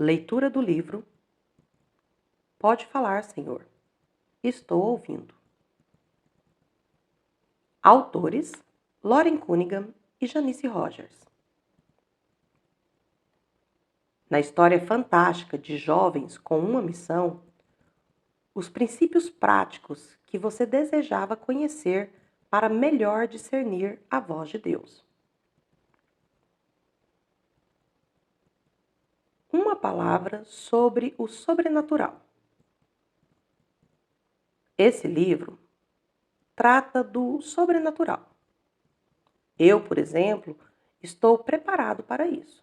Leitura do livro Pode falar, Senhor. Estou ouvindo. Autores: Lauren Cunningham e Janice Rogers. Na história fantástica de jovens com uma missão, os princípios práticos que você desejava conhecer para melhor discernir a voz de Deus. Uma palavra sobre o sobrenatural. Esse livro trata do sobrenatural. Eu, por exemplo, estou preparado para isso.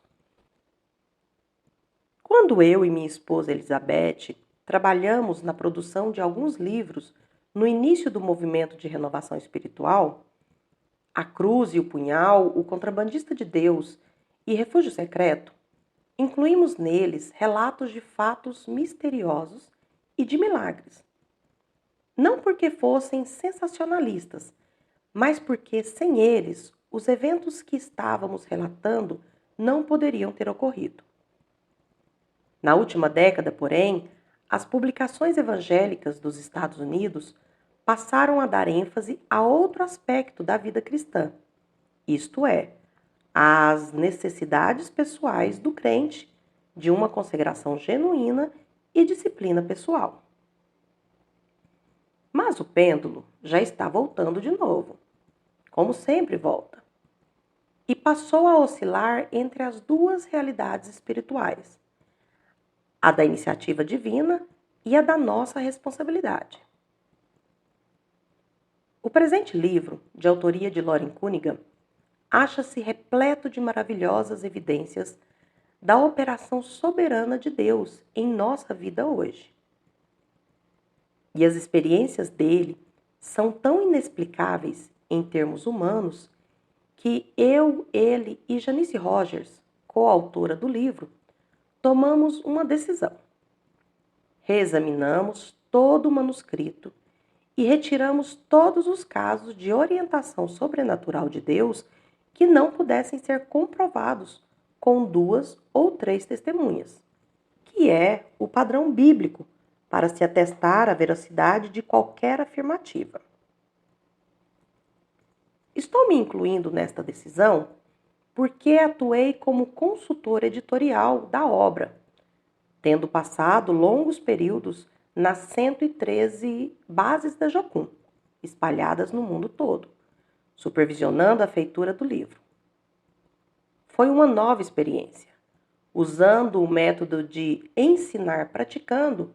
Quando eu e minha esposa Elizabeth trabalhamos na produção de alguns livros no início do movimento de renovação espiritual, A Cruz e o Punhal, O Contrabandista de Deus e Refúgio Secreto, incluímos neles relatos de fatos misteriosos e de milagres. Não porque fossem sensacionalistas, mas porque sem eles, os eventos que estávamos relatando não poderiam ter ocorrido. Na última década, porém, as publicações evangélicas dos Estados Unidos passaram a dar ênfase a outro aspecto da vida cristã, isto é, às necessidades pessoais do crente de uma consagração genuína e disciplina pessoal. Mas o pêndulo já está voltando de novo, como sempre volta, e passou a oscilar entre as duas realidades espirituais, a da iniciativa divina e a da nossa responsabilidade. O presente livro, de autoria de Lauren Cunningham, acha-se repleto de maravilhosas evidências da operação soberana de Deus em nossa vida hoje. E as experiências dele são tão inexplicáveis em termos humanos que eu, ele e Janice Rogers, coautora do livro, tomamos uma decisão. Reexaminamos todo o manuscrito e retiramos todos os casos de orientação sobrenatural de Deus que não pudessem ser comprovados com 2 ou 3 testemunhas, que é o padrão bíblico para se atestar a veracidade de qualquer afirmativa. Estou me incluindo nesta decisão porque atuei como consultor editorial da obra, tendo passado longos períodos nas 113 bases da Jocum, espalhadas no mundo todo, supervisionando a feitura do livro. Foi uma nova experiência, usando o método de ensinar praticando,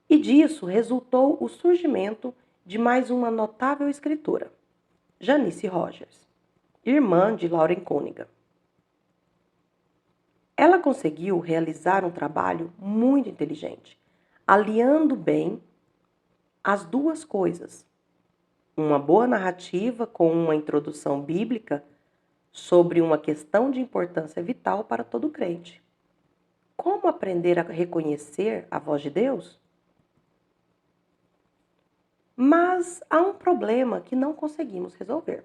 e disso resultou o surgimento de mais uma notável escritora, Janice Rogers, irmã de Lauren Cunningham. Ela conseguiu realizar um trabalho muito inteligente, aliando bem as duas coisas. Uma boa narrativa com uma introdução bíblica sobre uma questão de importância vital para todo crente. Como aprender a reconhecer a voz de Deus? Mas há um problema que não conseguimos resolver.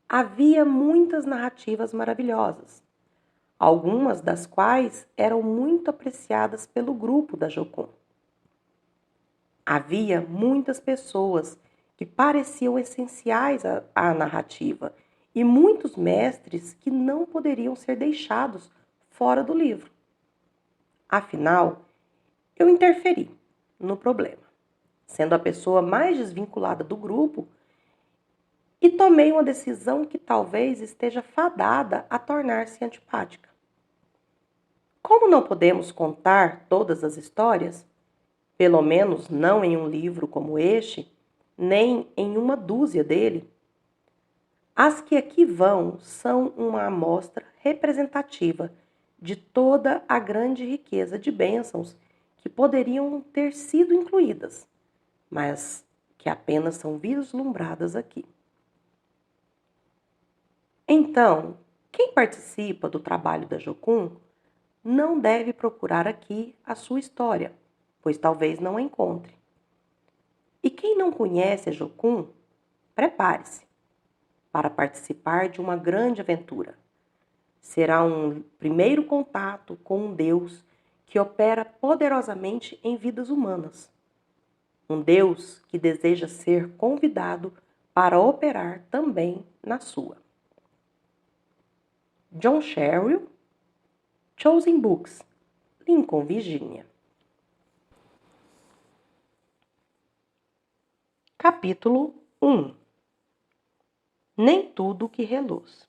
Havia muitas narrativas maravilhosas, algumas das quais eram muito apreciadas pelo grupo da Jocum. Havia muitas pessoas que pareciam essenciais à narrativa e muitos mestres que não poderiam ser deixados fora do livro. Afinal, eu interferi no problema, sendo a pessoa mais desvinculada do grupo, e tomei uma decisão que talvez esteja fadada a tornar-se antipática. Como não podemos contar todas as histórias, pelo menos não em um livro como este, nem em uma dúzia dele, as que aqui vão são uma amostra representativa de toda a grande riqueza de bênçãos que poderiam ter sido incluídas, mas que apenas são vislumbradas aqui. Então, quem participa do trabalho da Jocum não deve procurar aqui a sua história, pois talvez não a encontre. E quem não conhece a Jocum, prepare-se para participar de uma grande aventura, Será um primeiro contato com um Deus que opera poderosamente em vidas humanas. Um Deus que deseja ser convidado para operar também na sua. John Sherrill, Chosen Books, Lincoln, Virgínia. Capítulo 1. Nem tudo que reluz.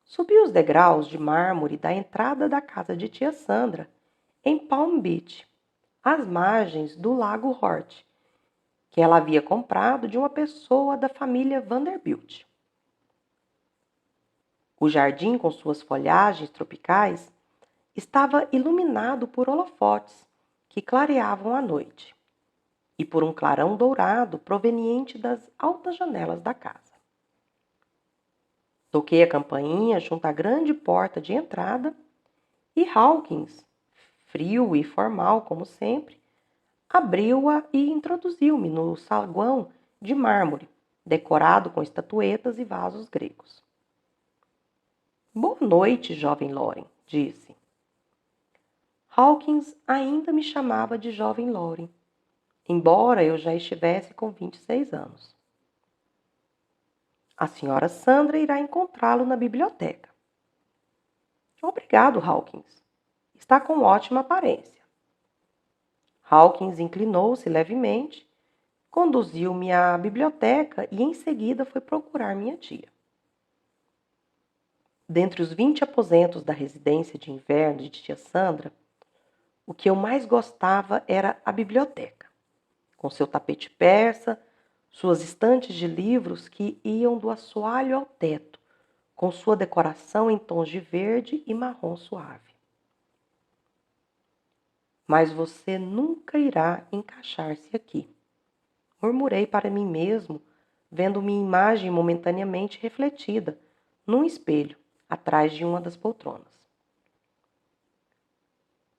Subi os degraus de mármore da entrada da casa de tia Sandra, em Palm Beach, às margens do Lago Hort, que ela havia comprado de uma pessoa da família Vanderbilt. O jardim, com suas folhagens tropicais, estava iluminado por holofotes que clareavam a noite e por um clarão dourado proveniente das altas janelas da casa. Toquei a campainha junto à grande porta de entrada e Hawkins, frio e formal como sempre, abriu-a e introduziu-me no saguão de mármore, decorado com estatuetas e vasos gregos. Boa noite, jovem Loren, disse. Hawkins ainda me chamava de jovem Loren, embora eu já estivesse com 26 anos. A senhora Sandra irá encontrá-lo na biblioteca. Obrigado, Hawkins. Está com ótima aparência. Hawkins inclinou-se levemente, conduziu-me à biblioteca e em seguida foi procurar minha tia. Dentre os 20 aposentos da residência de inverno de tia Sandra, o que eu mais gostava era a biblioteca, com seu tapete persa, suas estantes de livros que iam do assoalho ao teto, com sua decoração em tons de verde e marrom suave. Mas você nunca irá encaixar-se aqui, murmurei para mim mesmo, vendo minha imagem momentaneamente refletida num espelho atrás de uma das poltronas.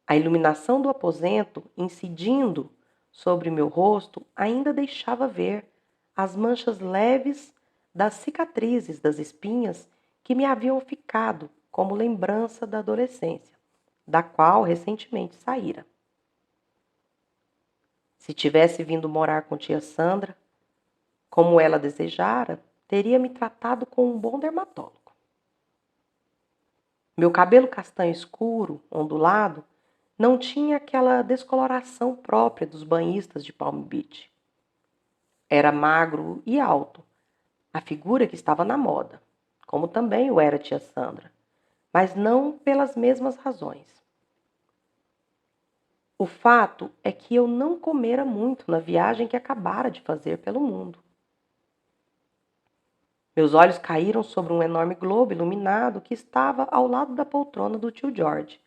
A iluminação do aposento, incidindo sobre meu rosto, ainda deixava ver as manchas leves das cicatrizes das espinhas que me haviam ficado como lembrança da adolescência, da qual recentemente saíra. Se tivesse vindo morar com tia Sandra, como ela desejara, teria me tratado com um bom dermatólogo. Meu cabelo castanho escuro, ondulado, não tinha aquela descoloração própria dos banhistas de Palm Beach. Era magro e alto, a figura que estava na moda, como também o era tia Sandra, mas não pelas mesmas razões. O fato é que eu não comera muito na viagem que acabara de fazer pelo mundo. Meus olhos caíram sobre um enorme globo iluminado que estava ao lado da poltrona do tio George,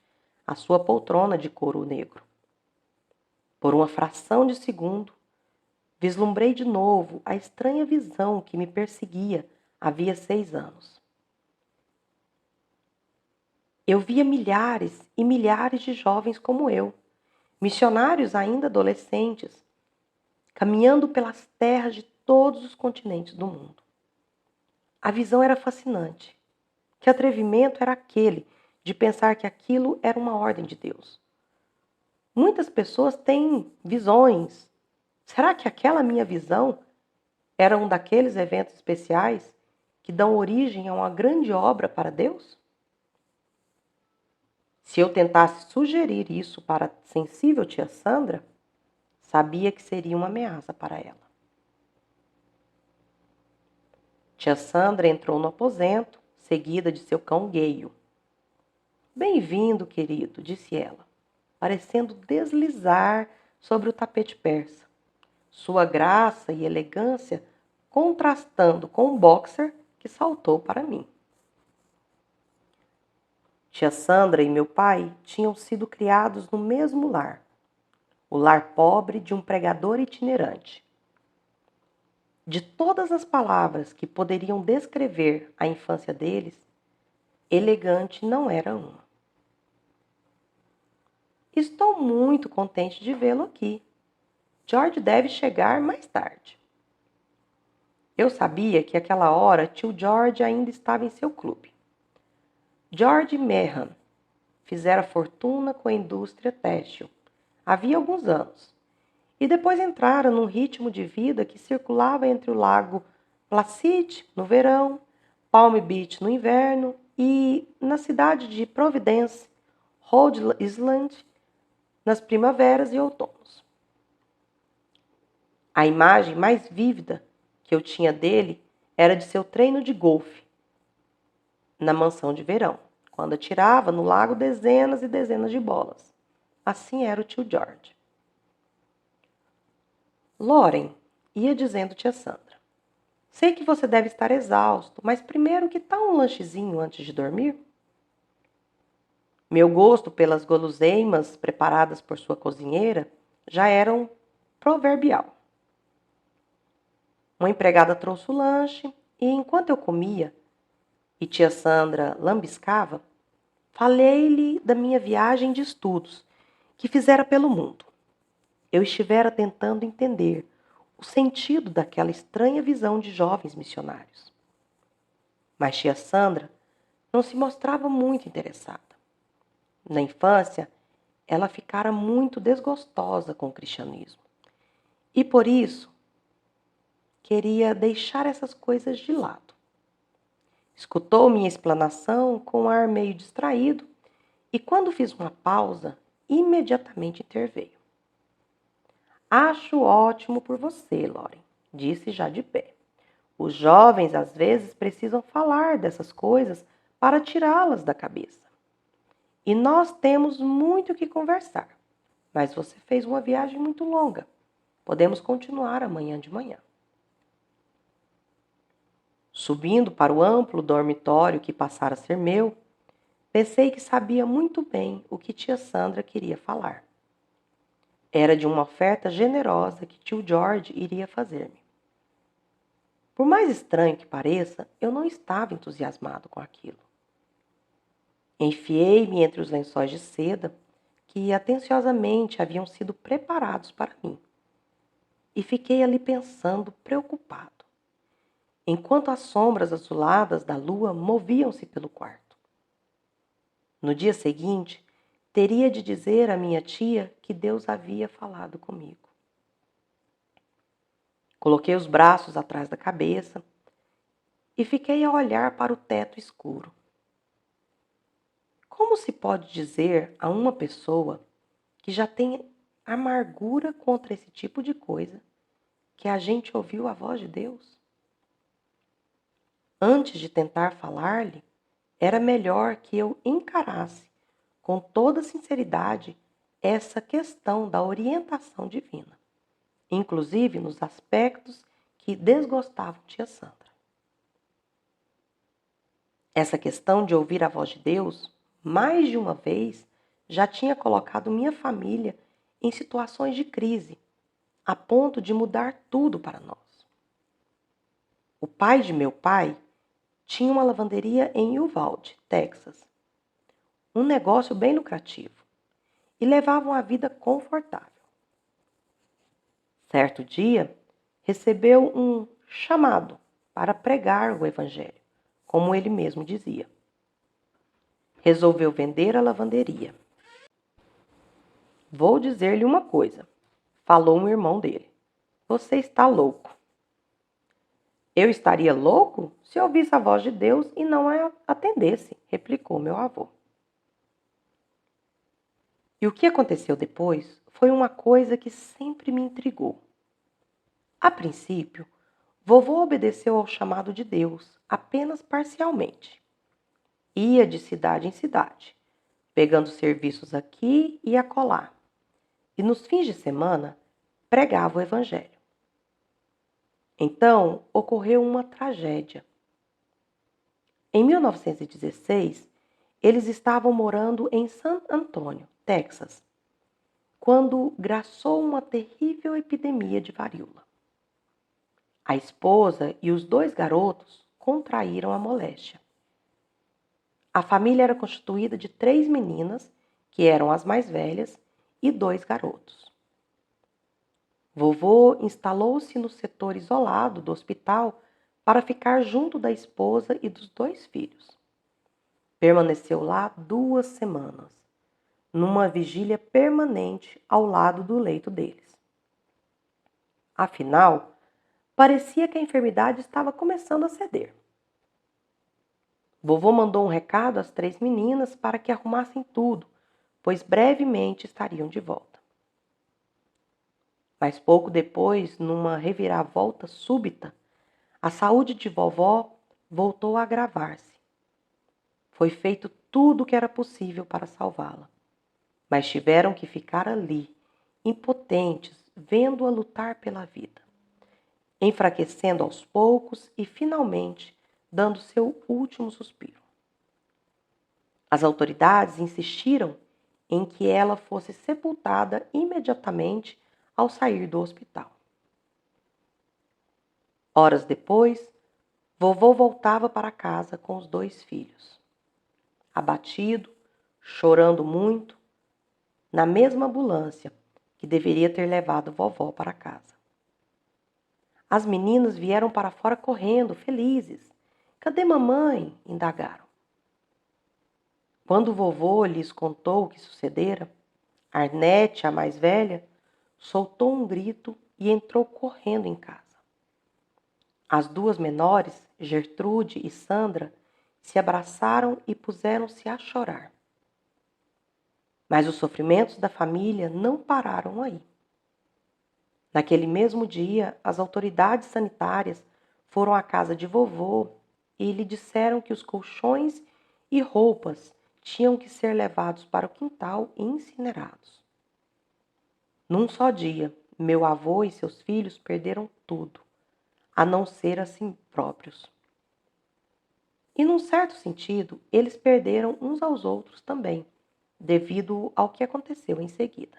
a sua poltrona de couro negro. Por uma fração de segundo, vislumbrei de novo a estranha visão que me perseguia havia 6 anos. Eu via milhares e milhares de jovens como eu, missionários ainda adolescentes, caminhando pelas terras de todos os continentes do mundo. A visão era fascinante. Que atrevimento era aquele de pensar que aquilo era uma ordem de Deus? Muitas pessoas têm visões. Será que aquela minha visão era um daqueles eventos especiais que dão origem a uma grande obra para Deus? Se eu tentasse sugerir isso para a sensível tia Sandra, sabia que seria uma ameaça para ela. Tia Sandra entrou no aposento, seguida de seu cão Gale. Bem-vindo, querido, disse ela, parecendo deslizar sobre o tapete persa, sua graça e elegância contrastando com o boxer que saltou para mim. Tia Sandra e meu pai tinham sido criados no mesmo lar, o lar pobre de um pregador itinerante. De todas as palavras que poderiam descrever a infância deles, elegante não era uma. Estou muito contente de vê-lo aqui. George deve chegar mais tarde. Eu sabia que àquela hora tio George ainda estava em seu clube. George Meehan fizera fortuna com a indústria têxtil havia alguns anos e depois entrara num ritmo de vida que circulava entre o lago Placid no verão, Palm Beach no inverno e na cidade de Providence, Rhode Island, nas primaveras e outonos. A imagem mais vívida que eu tinha dele era de seu treino de golfe na mansão de verão, quando atirava no lago dezenas e dezenas de bolas. Assim era o tio George. Lauren, ia dizendo tia Sandra, sei que você deve estar exausto, mas primeiro que tal um lanchezinho antes de dormir? Meu gosto pelas guloseimas preparadas por sua cozinheira já era um proverbial. Uma empregada trouxe o lanche e, enquanto eu comia e tia Sandra lambiscava, falei-lhe da minha viagem de estudos que fizera pelo mundo. Eu estivera tentando entender o sentido daquela estranha visão de jovens missionários. Mas tia Sandra não se mostrava muito interessada. Na infância, ela ficara muito desgostosa com o cristianismo. E por isso, queria deixar essas coisas de lado. Escutou minha explanação com um ar meio distraído e, quando fiz uma pausa, imediatamente interveio. Acho ótimo por você, Lauren, disse já de pé. Os jovens, às vezes, precisam falar dessas coisas para tirá-las da cabeça. E nós temos muito que conversar. Mas você fez uma viagem muito longa. Podemos continuar amanhã de manhã. Subindo para o amplo dormitório que passara a ser meu, pensei que sabia muito bem o que tia Sandra queria falar. Era de uma oferta generosa que tio George iria fazer-me. Por mais estranho que pareça, eu não estava entusiasmado com aquilo. Enfiei-me entre os lençóis de seda que atenciosamente haviam sido preparados para mim e fiquei ali pensando, preocupado, enquanto as sombras azuladas da lua moviam-se pelo quarto. No dia seguinte, teria de dizer à minha tia que Deus havia falado comigo. Coloquei os braços atrás da cabeça e fiquei a olhar para o teto escuro. Como se pode dizer a uma pessoa que já tem amargura contra esse tipo de coisa que a gente ouviu a voz de Deus? Antes de tentar falar-lhe, era melhor que eu encarasse com toda sinceridade essa questão da orientação divina, inclusive nos aspectos que desgostavam tia Sandra. Essa questão de ouvir a voz de Deus, mais de uma vez, já tinha colocado minha família em situações de crise, a ponto de mudar tudo para nós. O pai de meu pai tinha uma lavanderia em Uvalde, Texas, um negócio bem lucrativo, e levava uma vida confortável. Certo dia, recebeu um chamado para pregar o evangelho, como ele mesmo dizia. Resolveu vender a lavanderia. Vou dizer-lhe uma coisa, falou um irmão dele. Você está louco. Eu estaria louco se ouvisse a voz de Deus e não a atendesse, replicou meu avô. E o que aconteceu depois foi uma coisa que sempre me intrigou. A princípio, vovô obedeceu ao chamado de Deus apenas parcialmente. Ia de cidade em cidade, pegando serviços aqui e acolá. E nos fins de semana, pregava o evangelho. Então, ocorreu uma tragédia. Em 1916, eles estavam morando em San Antônio, Texas, quando graçou uma terrível epidemia de varíola. A esposa e os 2 garotos contraíram a moléstia. A família era constituída de 3 meninas, que eram as mais velhas, e 2 garotos. Vovô instalou-se no setor isolado do hospital para ficar junto da esposa e dos 2 filhos. Permaneceu lá 2 semanas, numa vigília permanente ao lado do leito deles. Afinal, parecia que a enfermidade estava começando a ceder. Vovô mandou um recado às 3 meninas para que arrumassem tudo, pois brevemente estariam de volta. Mas pouco depois, numa reviravolta súbita, a saúde de vovó voltou a agravar-se. Foi feito tudo o que era possível para salvá-la, mas tiveram que ficar ali, impotentes, vendo-a lutar pela vida, enfraquecendo aos poucos e, finalmente, dando seu último suspiro. As autoridades insistiram em que ela fosse sepultada imediatamente ao sair do hospital. Horas depois, vovô voltava para casa com os 2 filhos. Abatido, chorando muito, na mesma ambulância que deveria ter levado vovó para casa. As meninas vieram para fora correndo, felizes. "Cadê mamãe?" indagaram. Quando vovô lhes contou o que sucedera, Arnete, a mais velha, soltou um grito e entrou correndo em casa. As 2 menores, Gertrude e Sandra, se abraçaram e puseram-se a chorar. Mas os sofrimentos da família não pararam aí. Naquele mesmo dia, as autoridades sanitárias foram à casa de vovô e lhe disseram que os colchões e roupas tinham que ser levados para o quintal e incinerados. Num só dia, meu avô e seus filhos perderam tudo, a não ser a si próprios. E num certo sentido, eles perderam uns aos outros também, devido ao que aconteceu em seguida.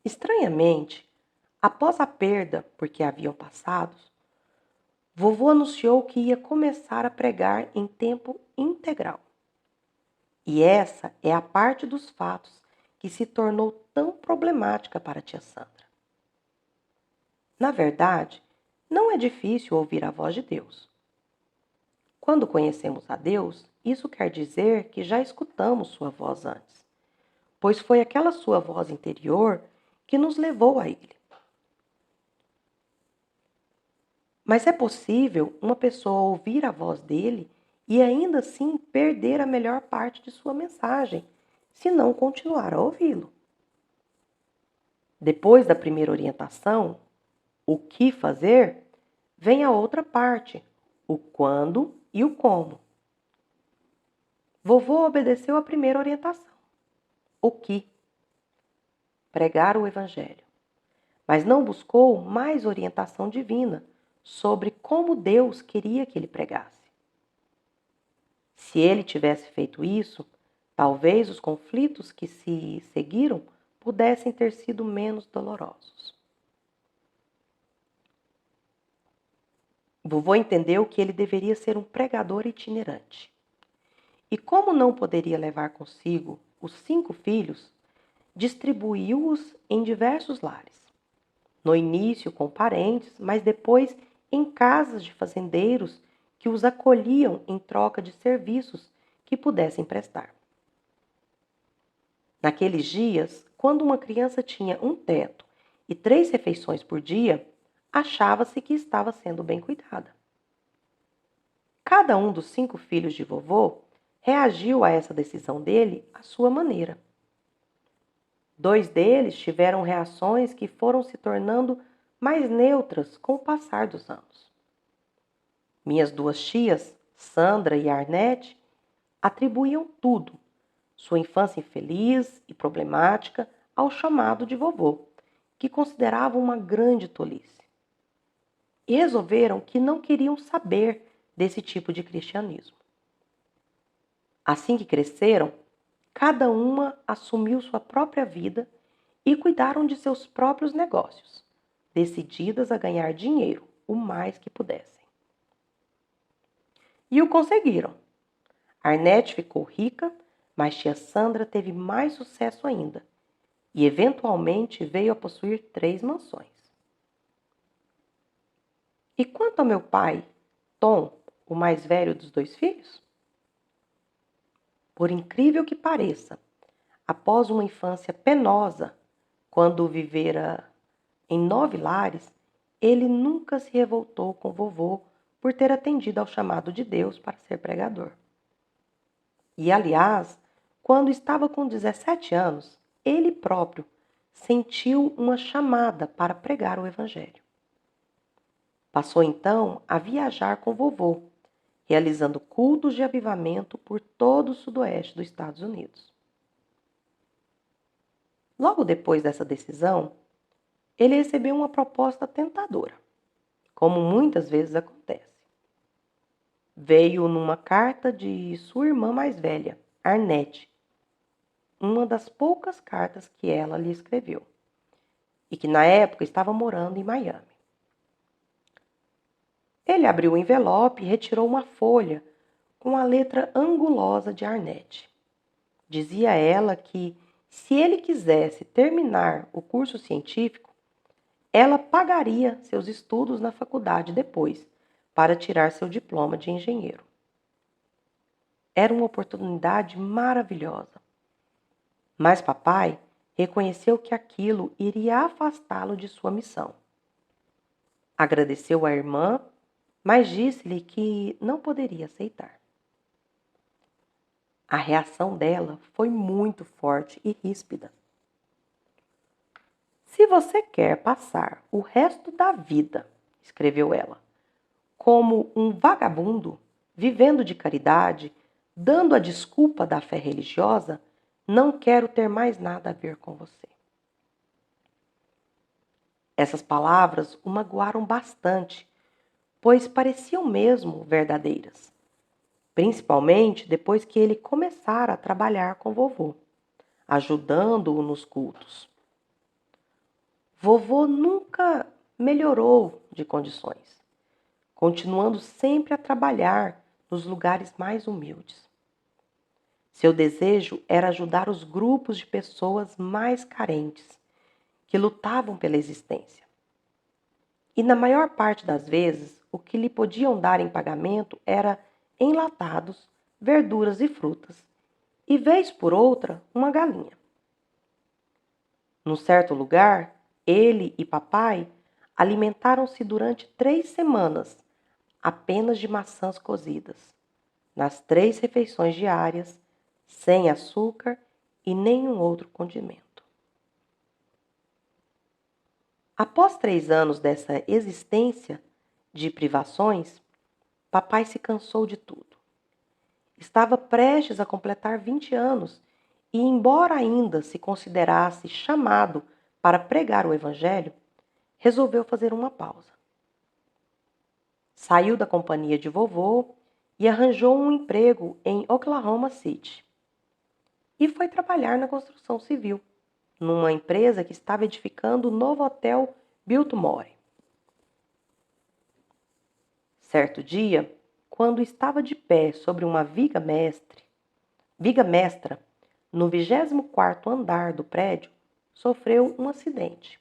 Estranhamente, após a perda por que haviam passado, vovô anunciou que ia começar a pregar em tempo integral. E essa é a parte dos fatos que se tornou tão problemática para a tia Sandra. Na verdade, não é difícil ouvir a voz de Deus. Quando conhecemos a Deus, isso quer dizer que já escutamos sua voz antes, pois foi aquela sua voz interior que nos levou a Ele. Mas é possível uma pessoa ouvir a voz dele e ainda assim perder a melhor parte de sua mensagem, se não continuar a ouvi-lo. Depois da primeira orientação, o que fazer, vem a outra parte, o quando e o como. Vovô obedeceu à primeira orientação, o que? Pregar o Evangelho, mas não buscou mais orientação divina sobre como Deus queria que ele pregasse. Se ele tivesse feito isso, talvez os conflitos que se seguiram pudessem ter sido menos dolorosos. Vovô entendeu que ele deveria ser um pregador itinerante. E como não poderia levar consigo os 5 filhos, distribuiu-os em diversos lares. No início com parentes, mas depois em casas de fazendeiros que os acolhiam em troca de serviços que pudessem prestar. Naqueles dias, quando uma criança tinha um teto e 3 refeições por dia, achava-se que estava sendo bem cuidada. Cada um dos 5 filhos de vovô reagiu a essa decisão dele à sua maneira. 2 deles tiveram reações que foram se tornando mais neutras com o passar dos anos. Minhas 2 tias, Sandra e Arnete, atribuíam tudo, sua infância infeliz e problemática, ao chamado de vovô, que consideravam uma grande tolice. E resolveram que não queriam saber desse tipo de cristianismo. Assim que cresceram, cada uma assumiu sua própria vida e cuidaram de seus próprios negócios, decididas a ganhar dinheiro o mais que pudessem. E o conseguiram. Arnete ficou rica, mas tia Sandra teve mais sucesso ainda e eventualmente veio a possuir 3 mansões. E quanto ao meu pai, Tom, o mais velho dos 2 filhos? Por incrível que pareça, após uma infância penosa, quando vivera em 9 lares, ele nunca se revoltou com vovô por ter atendido ao chamado de Deus para ser pregador. E, aliás, quando estava com 17 anos, ele próprio sentiu uma chamada para pregar o Evangelho. Passou então a viajar com vovô, realizando cultos de avivamento por todo o sudoeste dos Estados Unidos. Logo depois dessa decisão, ele recebeu uma proposta tentadora, como muitas vezes acontece. Veio numa carta de sua irmã mais velha, Arnette, uma das poucas cartas que ela lhe escreveu, e que na época estava morando em Miami. Ele abriu o envelope e retirou uma folha com a letra angulosa de Arnette. Dizia ela que, se ele quisesse terminar o curso científico, ela pagaria seus estudos na faculdade depois, para tirar seu diploma de engenheiro. Era uma oportunidade maravilhosa. Mas papai reconheceu que aquilo iria afastá-lo de sua missão. Agradeceu à irmã, mas disse-lhe que não poderia aceitar. A reação dela foi muito forte e ríspida. Se você quer passar o resto da vida, escreveu ela, como um vagabundo, vivendo de caridade, dando a desculpa da fé religiosa, não quero ter mais nada a ver com você. Essas palavras o magoaram bastante, pois pareciam mesmo verdadeiras, principalmente depois que ele começara a trabalhar com vovô, ajudando-o nos cultos. Vovô nunca melhorou de condições, continuando sempre a trabalhar nos lugares mais humildes. Seu desejo era ajudar os grupos de pessoas mais carentes, que lutavam pela existência. E na maior parte das vezes, o que lhe podiam dar em pagamento era enlatados, verduras e frutas, e vez por outra, uma galinha. Num certo lugar, ele e papai alimentaram-se durante 3 semanas apenas de maçãs cozidas, nas 3 refeições diárias, sem açúcar e nenhum outro condimento. Após 3 anos dessa existência de privações, papai se cansou de tudo. Estava prestes a completar 20 anos e, embora ainda se considerasse chamado para pregar o Evangelho, resolveu fazer uma pausa. Saiu da companhia de vovô e arranjou um emprego em Oklahoma City. E foi trabalhar na construção civil, numa empresa que estava edificando o novo hotel Biltmore. Certo dia, quando estava de pé sobre uma viga mestra, no 24º andar do prédio, sofreu um acidente.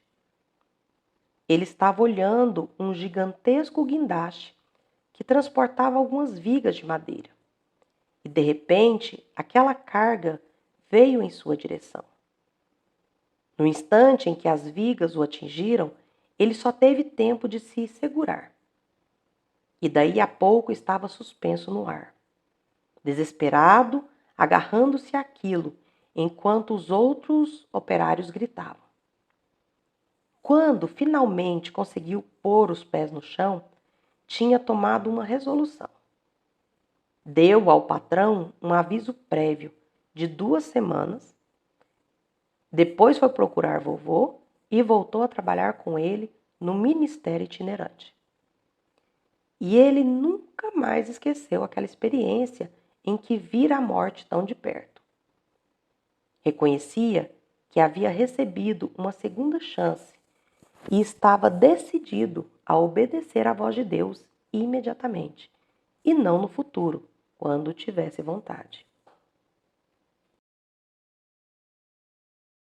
Ele estava olhando um gigantesco guindaste que transportava algumas vigas de madeira. E, de repente, aquela carga veio em sua direção. No instante em que as vigas o atingiram, ele só teve tempo de se segurar. E daí a pouco estava suspenso no ar, desesperado, agarrando-se àquilo, enquanto os outros operários gritavam. Quando finalmente conseguiu pôr os pés no chão, tinha tomado uma resolução. Deu ao patrão um aviso prévio de 2 semanas, depois foi procurar vovô e voltou a trabalhar com ele no ministério itinerante. E ele nunca mais esqueceu aquela experiência em que vira a morte tão de perto. Reconhecia que havia recebido uma segunda chance e estava decidido a obedecer à voz de Deus imediatamente, e não no futuro, quando tivesse vontade.